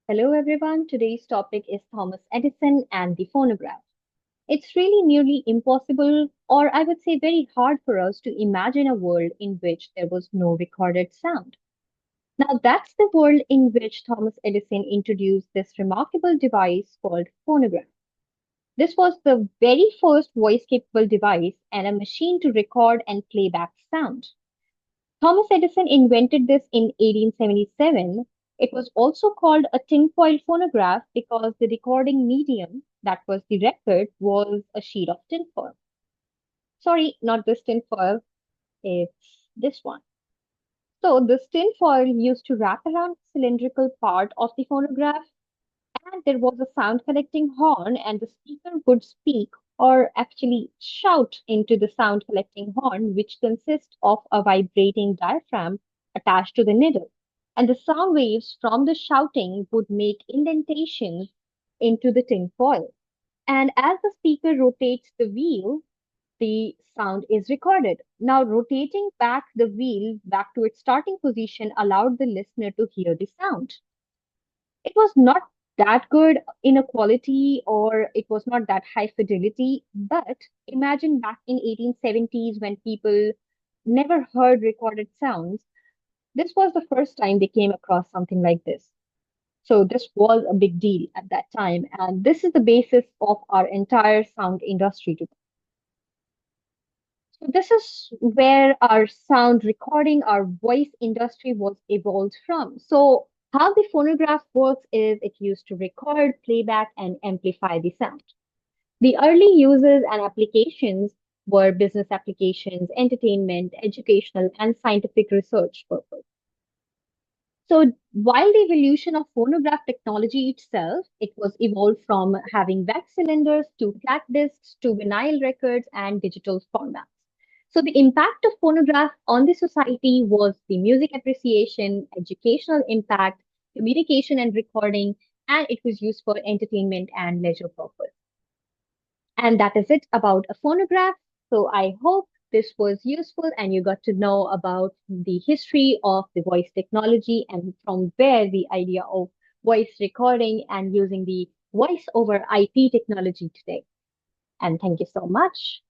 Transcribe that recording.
Hello everyone, today's topic is Thomas Edison and the phonograph. It's really nearly impossible, or I would say very hard for us to imagine a world in which there was no recorded sound. Now, that's the world in which Thomas Edison introduced this remarkable device called phonograph. This was the very first voice capable device and a machine to record and play back sound. Thomas Edison invented this in 1877. It was also called a tinfoil phonograph because the recording medium, that was the record, was a sheet of tinfoil. Sorry, not this tinfoil, it's this one. So this tinfoil used to wrap around the cylindrical part of the phonograph, and there was a sound collecting horn, and the speaker would speak or actually shout into the sound collecting horn, which consists of a vibrating diaphragm attached to the needle. And the sound waves from the shouting would make indentations into the tin foil. And as the speaker rotates the wheel, the sound is recorded. Now, rotating back the wheel back to its starting position allowed the listener to hear the sound. It was not that good in a quality or it was not that high fidelity, but imagine back in 1870s when people never heard recorded sounds. This was the first time they came across something like this. So this was a big deal at that time, and this is the basis of our entire sound industry today. So this is where our sound recording, our voice industry was evolved from. So how the phonograph works is it used to record, playback, and amplify the sound. The early uses and applications were business applications, entertainment, educational, and scientific research purpose. So while the evolution of phonograph technology itself, it was evolved from having wax cylinders to flat discs to vinyl records and digital formats. So the impact of phonograph on the society was the music appreciation, educational impact, communication and recording, and it was used for entertainment and leisure purpose. And that is it about a phonograph. So I hope this was useful and you got to know about the history of the voice technology and from where the idea of voice recording and using the voice over IP technology today. And thank you so much.